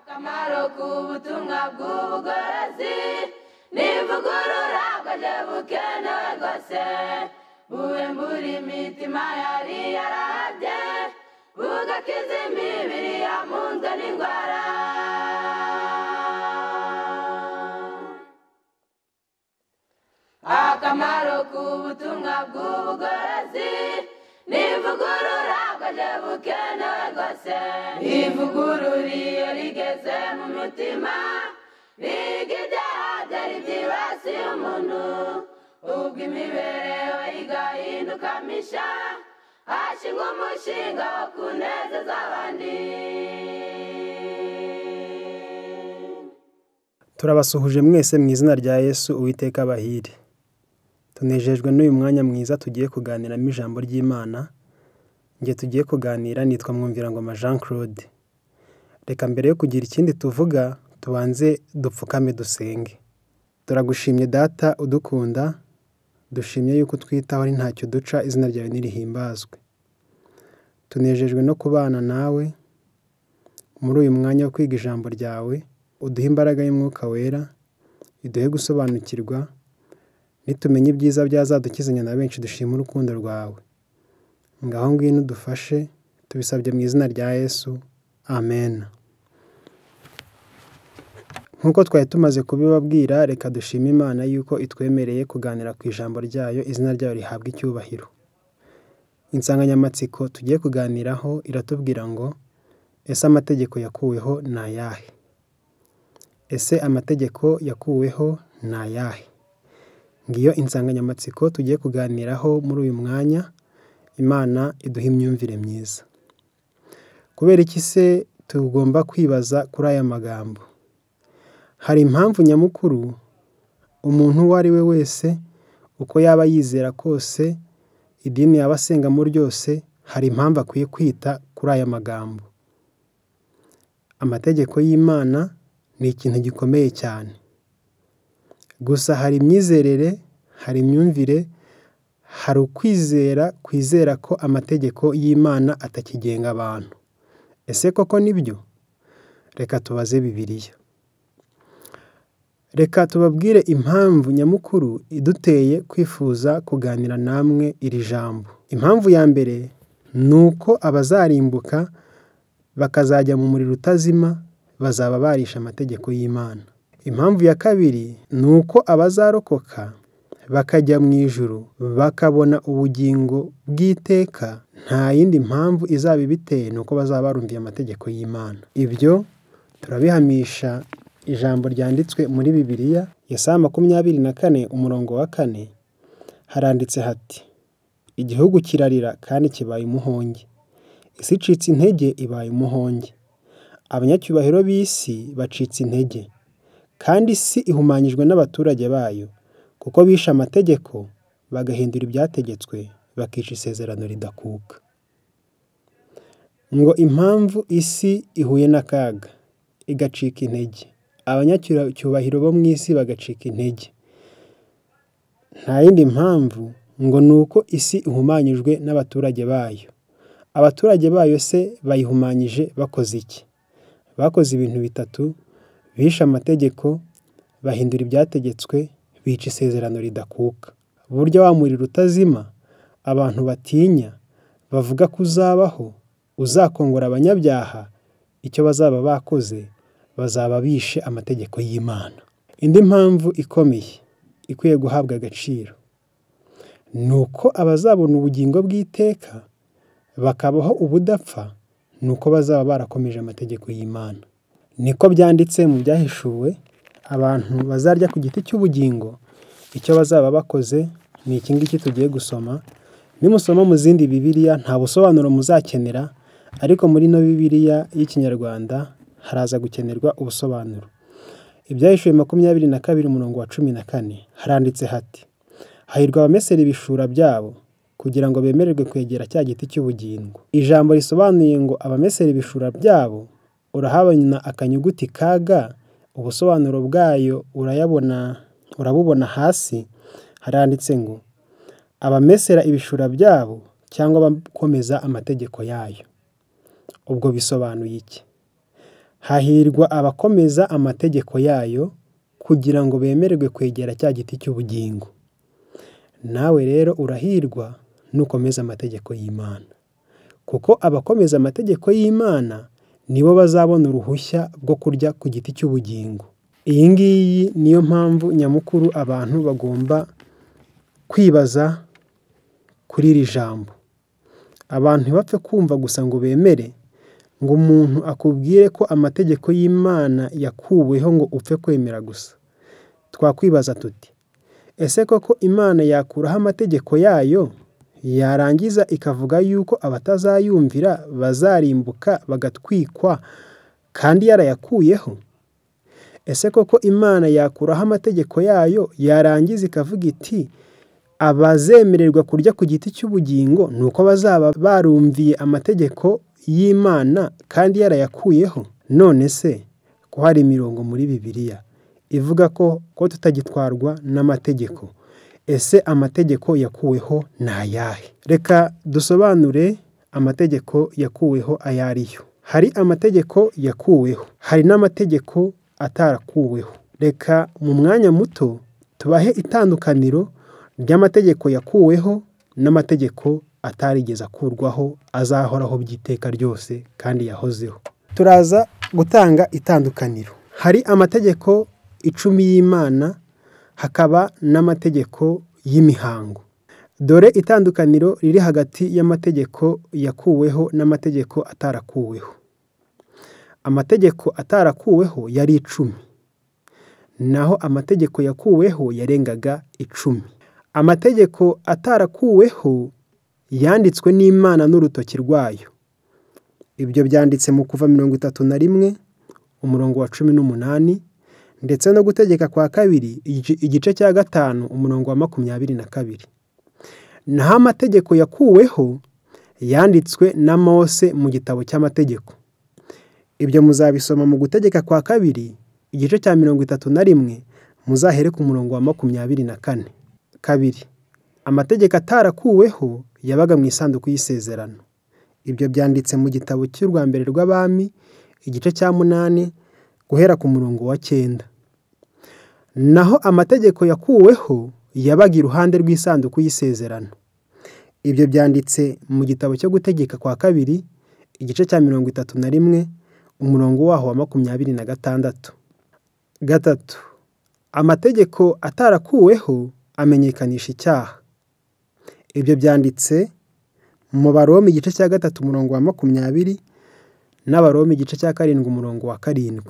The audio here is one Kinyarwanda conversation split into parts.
akamaro k'ubutumwa bw'ubugorozi n'ivugurura bwaje bukenewe rwose buwembura imitima yari yarabye bugakiza imibiri yamunzwe n'indwara. Akamaro k'ubutumwa bw'ubugorozi n'ivugurura bwaje bukenewe rwose ivugurura iyo rigeze mu mutima biga ibyaha byari byibasiye umuntu ubwo imibereho igahinduka misha hashingwa umushinga wo kunezeza abandi. Turabasuhuje mwese mu izina rya Yesu Uwiteka abahire. Tunejejwe n'uyu mwanya mwiza tugiye kuganiramo ijambo ry'Imana. Ngiye tugiye kuganira nitwa MWUMVIRANGOMA Jean Claude. Reka mbere yo kugira ikindi tuvuga tubanze dupfukame dusenge. Turagushimye Data udukunda, dushimye yuko twitaho ari ntacyo duca, izina ryawe nirihimbazwe. Tunejejwe no kubana nawe muri uyu mwanya wo kwiga ijambo ryawe, uduhe imbaraga y'Umwuka Wera, iduhe gusobanukirwa, nitumenye ibyiza byazadukizanya na benshi dushima urukundo rwawe. Ngaho ngwino udufashe, tubisabye mu izina rya Yesu, amen. Nkuko twari tumaze kubibabwira, reka dushime Imana yuko itwemereye kuganira ku ijambo ryayo, izina ryayo rihabwa icyubahiro. Insanganyamatsiko tugiye kuganiraho iratubwira ngo ese amategeko yakuweho ni ayahe? Ese amategeko yakuweho ni ayahe? Ngiyo insanganyamatsiko tugiye kuganiraho muri uyu mwanya. Imana iduha imyumvire myiza. Kubera iki se tugomba kwibaza kuri aya magambo? Hari impamvu nyamukuru umuntu uwo ari we wese uko yaba yizera kose, idini yaba asengamo ryose, hari impamvu akwiye kwita kuri aya magambo. Amategeko y'Imana ni ikintu gikomeye cyane. Gusa hari imyizerere, hari imyumvire, hari kwizera ko amategeko y'Imana atakigenga abantu. Ese koko nibyo? Reka tubaze Bibiliya. Reka tubabwire impamvu nyamukuru iduteye kwifuza kuganira namwe iri jambo. Impamvu ya mbere ni uko abazarimbuka bakazajya mu muriro utazima bazaba barisha amategeko y'Imana. Impamvu ya kabiri ni uko abazarokoka bakajya mu ijuru bakabona ubugingo bw'iteka, nta yindi mpamvu izaba ibiteye ni uko bazaba barumviye amategeko y'Imana. Ibyo turabihamisha ijambo ryanditswe muri Bibiliya, Yesaya 24 umurongo wa 4, haranditse hati: igihugu kirarira kandi kibaye umuhonge, isi icitse intege ibaye umuhonge, abanyacyubahiro b'isi bacitse intege, kandi isi ihumanyijwe n'abaturage bayo, kuko bishe amategeko bagahindura ibyategetswe bakica isezerano ridakuka. Ngo impamvu isi ihuye n'akaga igacika intege, abanyacyubahiro bo mu isi bagacika intege, nta yindi mpamvu ngo ni uko isi ihumanyijwe n'abaturage bayo. Abaturage bayo se bayihumanyije bakoze iki? Bakoze ibintu bitatu: bishe amategeko, bahindura ibyategetswe, bica isezerano ridakuka. Burya wa muriro utazima abantu batinya bavuga ko uzabaho, uzakongora abanyabyaha, icyo bazaba bakoze bazaba bishe amategeko y'Imana. Indi mpamvu ikomeye ikwiye guhabwa agaciro ni uko abazabona ubugingo bw'iteka bakabaho ubudapfa, ni uko bazaba barakomeje amategeko y'Imana. Niko byanditse mu byahishuwe, abantu bazarya ku giti cy'ubugingo, icyo bazaba bakoze ni iki ngiki tugiye gusoma. Nimusoma mu zindi Bibiliya nta busobanuro muzakenera, ariko muri no Bibiliya y'Ikinyarwanda haraza gukenerwa ubusobanuro. Ibyahishuwe 22 umurongo wa 14 haranditse hati: hahirwa abamesera ibishura byabo kugira ngo bemererwe kwegera cya giti cy'ubugingo. Ijambo risobanuye ngo abamesera ibishura byabo urahabona akanyuguti kaga, ubusobanuro bwayo urabubona hasi, haranditse ngo abamesera ibishura byabo cyangwa bakomeza amategeko yayo. Ubwo bisobanuye iki? hahirwa abakomeza amategeko yayo kugira ngo bemererwe kwegera cya giti cy'ubugingo. Nawe rero urahirwa nukomeza amategeko y'Imana, kuko abakomeza amategeko y'Imana nibo bazabona uruhushya rwo kurya ku giti cy'ubugingo. Iyi ngiyi niyo mpamvu nyamukuru abantu bagomba kwibaza kuri iri jambo. Abantu ntibapfe kumva gusa ngo bemere, ngo umuntu akubwire ko amategeko y'Imana yakuweho ngo upfe kwemera gusa. Twakwibaza tuti, ese koko Imana yakuraho amategeko yayo, yarangiza ikavuga yuko abatazayumvira bazarimbuka bagatwikwa kandi yarayakuyeho? Ese koko Imana yakuraho amategeko yayo, yarangiza ikavuga iti abazemererwa kurya ku giti cy'ubugingo nuko bazaba barumviye amategeko y'Imana kandi yarayakuyeho? None se ko hari imirongo muri Bibiliya ivuga ko tutagitwarwa n'amategeko, ese amategeko yakuweho ni ayahe? Reka dusobanure amategeko yakuweho ayo ariyo. Hari amategeko yakuweho, hari n'amategeko atarakuweho. Reka mu mwanya muto tubahe itandukaniro ry'amategeko yakuweho n'amategeko atarigeze akurwaho, azahoraho by'iteka ryose kandi yahozeho. Turaza gutanga itandukaniro. Hari amategeko 10 y'Imana, hakaba n'amategeko y'imihango. Dore itandukaniro riri hagati y'amategeko yakuweho n'amategeko atarakuweho. Amategeko atarakuweho yari 10, naho amategeko yakuweho yarengaga 10. Amategeko atarakuweho yanditswe n'Imana n'urutoki rwayo. Ibyo byanditse mu Kuva 31 umurongo wa 18, ndetse no Gutegeka kwa 2 igice cya 5 umurongo wa 22. Naho amategeko yakuweho yanditswe na Mose mu gitabo cy'amategeko. Ibyo muzabisoma mu Gutegeka kwa 2 igice cya 31, muzahere ku murongo wa 24. Kabiri, amategeko atarakuweho yabaga mu isanduku y'isezerano. Ibyo byanditse mu gitabo cy'urwa mbere rw'Abami igice cya 8 guhera ku murongo wa 9. Naho amategeko yakuweho yabaga iruhande rw'isanduku y'isezerano. Ibyo byanditse mu gitabo cyo Gutegeka kwa 2 igice cya 31 umurongo waho wa 26. Gatatu, amategeko atarakuweho amenyekanisha icyaha. Ibyo byanditse mu Baroma igice cya 3 umurongo wa 20 n'Abaroma igice cya 7 umurongo wa 7.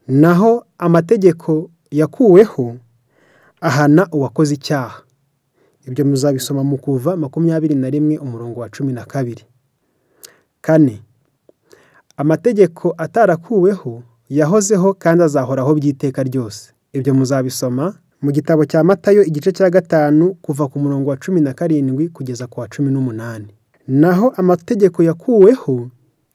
Naho amategeko yakuweho ahana uwakoze icyaha. Ibyo muzabisoma mu Kuva 21 umurongo wa 12. Kane, amategeko atarakuweho yahozeho kandi azahoraho by'iteka ryose. Ibyo muzabisoma mu gitabo cya Matayo igice cya 5 kuva ku murongo wa 17 kugeza ku wa 18. Naho amategeko yakuweho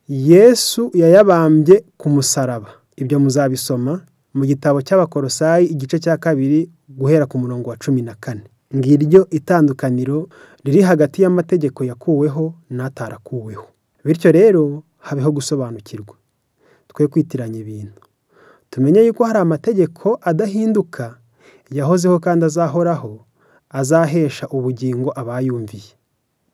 Yesu yayabambye ku musaraba. Ibyo muzabisoma mu gitabo cy'Abakolosayi igice cya 2 guhera ku murongo wa 14. Ngiryo itandukaniro riri hagati y'amategeko yakuweho n'atarakuweho. Bityo rero habeho gusobanukirwa, twe kwitiranya ibintu. Tumenye yuko hari amategeko adahinduka yahozeho kandi azahoraho, azahesha ubugingo abayumviye.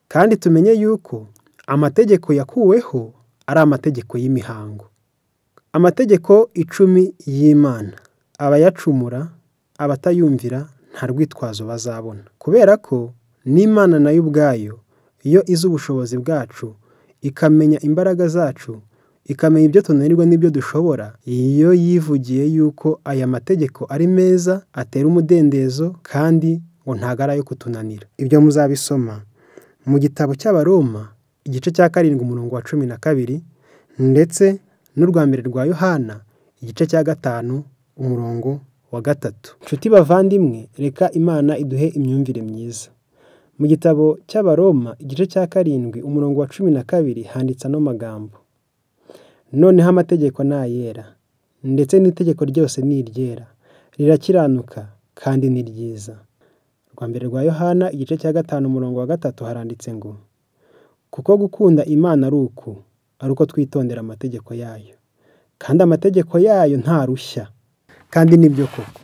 Kandi tumenye yuko amategeko yakuweho ari amategeko y'imihango. Amategeko 10 y'Imana, abayacumura, abatayumvira nta rwitwazo bazabona, kubera ko n'Imana nayo ubwayo iyo izi ubushobozi bwacu, ikamenya imbaraga zacu, ikamenya ibyo tunanirwa n'ibyo dushobora, iyo yivugiye yuko aya mategeko ari meza, atera umudendezo kandi ngo ntagara yo kutunanira. Ibyo muzabisoma mu gitabo cy'Abaroma igice cya 7 umurongo wa 12, ndetse n'urwa mbere rwa Yohana igice cya 5 umurongo wa 3. Nshuti bavandimwe, reka Imana iduhe imyumvire myiza. Mu gitabo cy'Abaroma igice cya 7 umurongo wa 12 handitse ano magambo: noneho amategeko ni ayera, ndetse n'itegeko ryose ni iryera, rirakiranuka kandi ni ryiza. Urwa mbere rwa Yohana igice cya 5 umurongo wa 3 haranditse ngo, kuko gukunda Imana ari uko twitondera amategeko yayo. kandi amategeko yayo ntarushya. Kandi nibyo koko.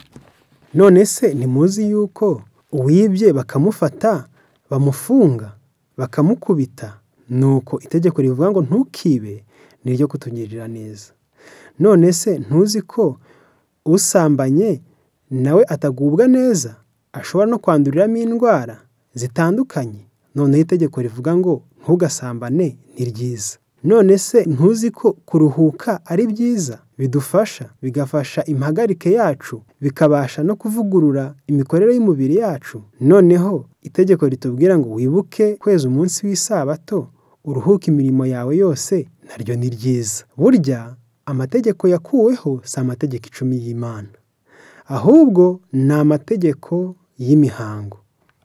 None se ntimuzi yuko uwibye bakamufata bamufunga bakamukubita, nuko itegeko rivuga ngo ntukibe niryo kutugirira neza. None se ntuzi ko usambanye nawe atagubwa neza, ashobora no kwanduriramo indwara zitandukanye? None itegeko rivuga ngo ntugasambane ni ryiza. None se ntuzi ko kuruhuka ari byiza, bidufasha, bigafasha impagarike yacu, bikabasha no kuvugurura imikorere y'umubiri yacu? Noneho itegeko ritubwira ngo wibuke kweza umunsi w'isabato, uruhuke imirimo yawe yose, naryo ni ryiza. Burya amategeko yakuweho si amategeko 10 y'Imana, ahubwo ni amategeko y'imihango.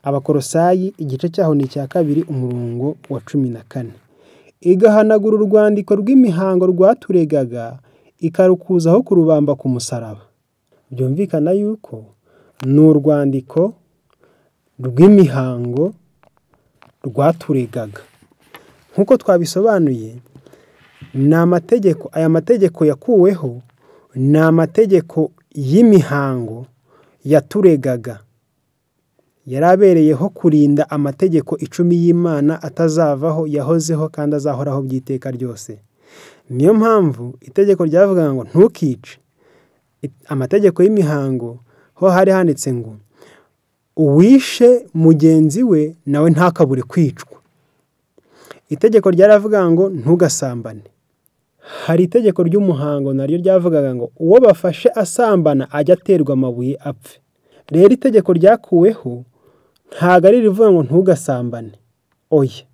Abakolosayi igice cyaho ni icya 2 umurongo wa 14. Igahanagura urwandiko rw'imihango rwaturegaga, ikarukuzaho kurubamba ku musaraba. Byumvikana yuko ni urwandiko rw'imihango rwaturegaga. Nk'uko twabisobanuye, ni amategeko, aya mategeko yakuweho ni amategeko y'imihango yaturegaga. Yarabereyeho kurinda amategeko 10 y'Imana atazavaho, yahozeho kandi azahoraho by'iteka ryose. Niyo mpamvu itegeko ryavuga ngo ntukice. Amategeko y'imihango ho hari handitse ngo uwishe mugenzi we nawe ntakabure kwicwa. Itegeko ryaravuga ngo ntugasambane. Hari itegeko ry'umuhango naryo ryavugaga ngo uwo bafashe asambana ajya aterwa amabuye apfe. Rero itegeko ryakuweho ntago ari rivuga ngo ntugasambane, oya,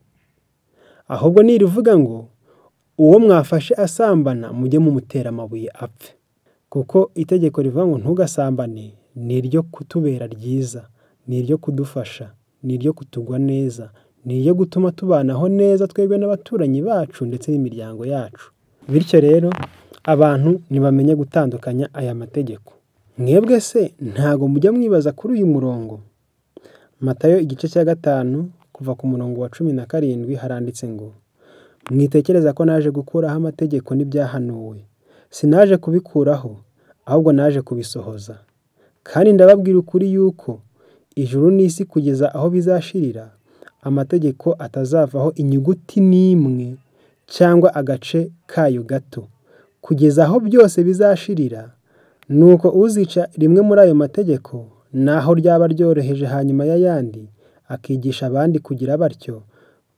ahubwo ni rivuga ngo uwo mwafashe asambana mujye mumutera amabuye apfe. Kuko itegeko rivuga ngo ntugasambane ni iryo kutubera ryiza, ni iryo kudufasha, ni iryo kutugwa neza, ni iryo gutuma tubanaho neza twebwe n'abaturanyi bacu ndetse n'imiryango yacu. Bityo rero abantu ntibamenye gutandukanya aya mategeko. Mwebwe se ntago mujya mwibaza kuri uyu murongo? Matayo igice cya 5 kuva ku murongo wa 17 haranditse ngo mwitekereza ko naje gukuraho amategeko n'ibyahanuwe. Sinaje kubikuraho, ahubwo naje kubisohoza. Kandi ndababwira ukuri yuko ijuru n'isi kugeza aho bizashirira, amategeko atazavaho inyuguti n'imwe cyangwa agace kayo gato, kugeza aho byose bizashirira. Nuko uzica rimwe muri ayo mategeko, naho ryaba ryoroheje hanyuma y'ayandi, akigisha abandi kugira batyo,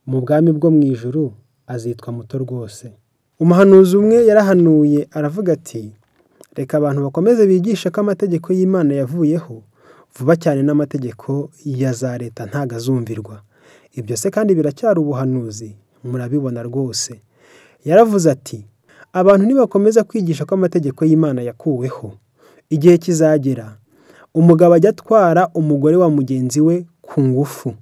mu bwami bwo mu ijuru azitwa muto rwose. Umuhanuzi umwe yarahanuye aravuga ati, reka abantu bakomeze bigisha ko amategeko y'Imana yavuyeho, vuba cyane n'amategeko ya za leta ntago azumvirwa. Ibyo se kandi biracyari ubuhanuzi, murabibona rwose. Yaravuze ati, abantu nibakomeza kwigisha ko amategeko y'Imana yakuweho, igihe kizagera umugabo ajya atwara umugore wa mugenzi we ku ngufu.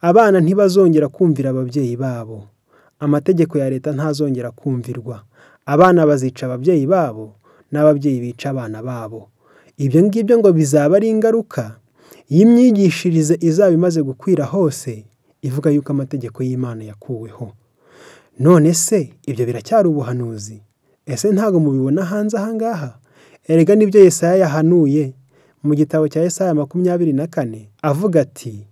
Abana ntibazongera kumvira ababyeyi babo. Amategeko ya leta ntazongera kumvirwa. Abana bazica ababyeyi babo n'ababyeyi bica abana babo. Ibyo ngibyo ngo bizaba ari ingaruka y'imyigishirize izaba imaze gukwira hose ivuga yuko amategeko y'Imana yakuweho. None se ibyo biracyari ubuhanuzi? Ese ntago mubibona hanze ahangaha? Erega nibyo Yesaya yahanuye mu gitabo cya Yesaya 24 avuga ati,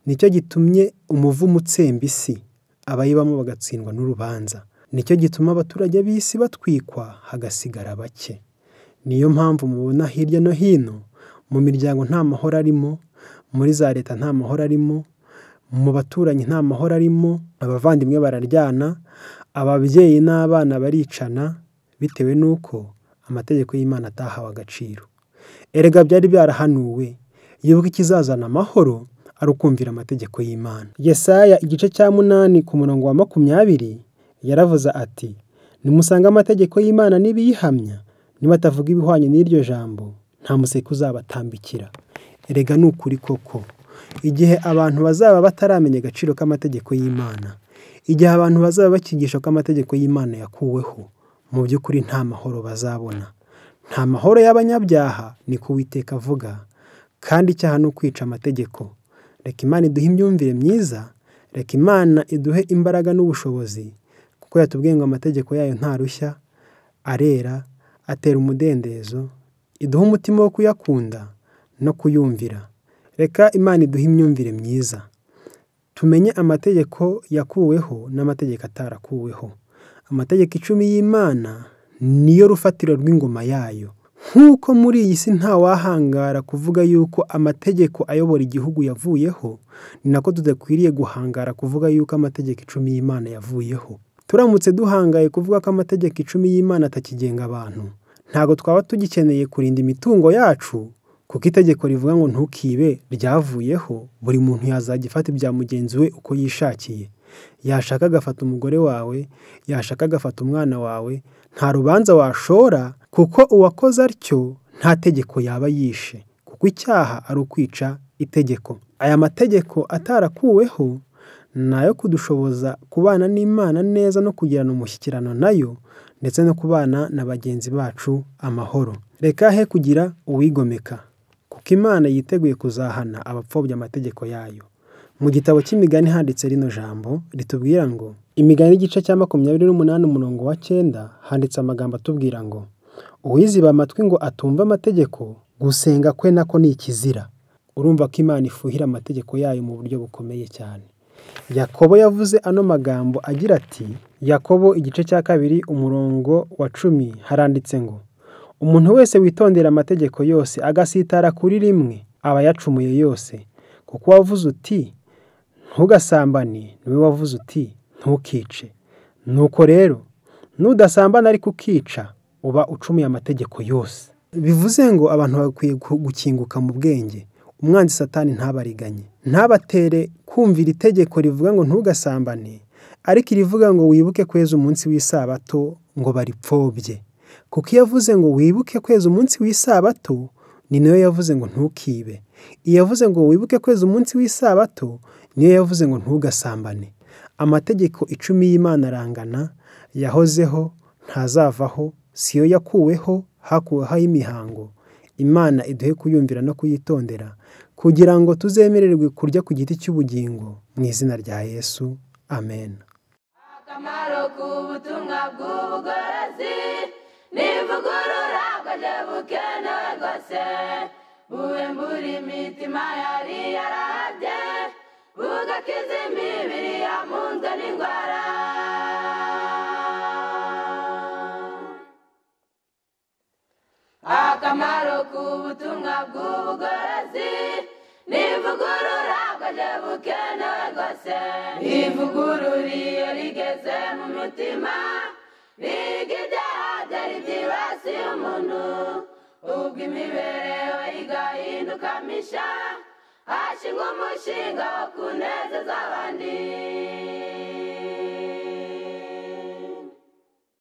nicyo gitumye umuvumo utsemba isi, abayibamo bagatsindwa n'urubanza. Nicyo gituma abaturage b'isi batwikwa hagasigara bake. Niyo mpamvu mubona hirya no hino mu miryango nta mahoro arimo, muri za leta nta mahoro arimo, mu baturanyi nta mahoro arimo, abavandimwe bararyana, ababyeyi n'abana baricana bitewe nuko amategeko y'Imana atahawe agaciro. Erega byari byarahanuwe yuko ikizazana amahoro ari ukumvira amategeko y'Imana. Yesaya igice cya 8 ku murongo wa 20 yaravuze ati, nimusanga amategeko y'Imana nibiyihamya, nibatavuga ibihwanye n'iryo jambo, nta museke uzabatambikira. Erega n'ukuri koko, igihe abantu bazaba bataramenya agaciro k'amategeko y'Imana, igihe abantu bazaba bakigisha ko amategeko y'Imana yakuweho, mu by'ukuri nta mahoro bazabona. Nta mahoro y'abanyabyaha, ni ko Uwiteka avuga, kandi icyaha no kwica amategeko. Reka Imana iduhe imyumvire myiza, reka Imana iduhe imbaraga n'ubushobozi, kuko yatubwiye ngo amategeko yayo ntarushya, arera, atera umudendezo, iduha umutima wo kuyakunda no kuyumvira. Reka Imana iduhe imyumvire myiza. Tumenye amategeko yakuweho n'amategeko atarakuweho. Amategeko 10 y'Imana niyo rufatiro rw'ingoma yayo. Nk'uko muri iyi si nta wahangara kuvuga yuko amategeko ayobora igihugu yavuyeho, ni nako tudakwiriye guhangara kuvuga yuko amategeko 10 y'Imana yavuyeho. Turamutse duhangaye kuvuga ko amategeko 10 y'Imana atakigenga abantu, ntago twaba tugikeneye kurinda imitungo yacu, kuko itegeko rivuga ngo ntukibe ryavuyeho. Buri muntu yazagifata ibya mugenzi we uko yishakiye. Yashaka agafata umugore wawe, yashaka agafata umwana wawe, nta rubanza washora, kuko uwakoze atyo nta tegeko yaba yishe, kuko icyaha ari ukwica itegeko. Aya mategeko atarakuweho nayo kudushoboza kubana n'Imana neza no kugirana umushyikirano nayo, ndetse no kubana na bagenzi bacu amahoro. Reka he kugira uwigomeka, kuko Imana yiteguye kuzahana abapfobya amategeko yayo. Mu gitabo cy'imigani handitse rino jambo ritubwira ngo, imigani igice cya 28 umurongo wa 9 handitse amagambo atubwira ngo, uwiziba amatwi ngo atumva amategeko, gusenga kwe nako ni ikizira. Urumva ko Imana ifuhira amategeko yayo mu buryo bukomeye cyane. Yakobo yavuze ano magambo agira ati, Yakobo igice cya 2 umurongo wa 10 haranditse ngo, umuntu wese witondera amategeko yose agasitara kuri rimwe aba yacumuye yose. Kuko wavuze uti ntugasambane, niwe wavuze uti ntukice. Nuko rero nudasambana ariko ukica, uba ucumuye amategeko yose. Bivuze ngo abantu bakwiye gukinguka mu bwenge. Umwanzi Satani ntabariganye, ntabatere kumvira itegeko rivuga ngo ntugasambane, ariko irivuga ngo wibuke kweza umunsi w'isabato ngo baripfobye. Kuko yavuze ngo wibuke kweza umunsi w'isabato, ni nayo yavuze ngo ntukibe. Iyavuze ngo wibuke kweza umunsi w'isabato, niyo yavuze ngo ntugasambane. Amategeko 10 y'Imana arangana, yahozeho, ntazavaho, siyo yakuweho, hakuweho imihango. Imana iduhe kuyumvira no kuyitondera, kugira ngo tuzemererwe kurya ku giti cy'ubugingo, mu izina rya Yesu. Amen. Akamaro k'ubutumwa bw'ubugorozi n'ivugurura bwaje bukenewe rwose, buwembura imitima yari yarabye, bugakiza imibiri yamunzwe n'indwara. Akamaro k'ubutumwa bw'ubugorozi n'ivugurura bwaje bukenewe rwose, ivugurura iyo rigeze mu mutima, biga ibyaha byari byibasiye umuntu, ubwo imibereho igahinduka misha, hashingwa umushinga wo kunezeza abandi.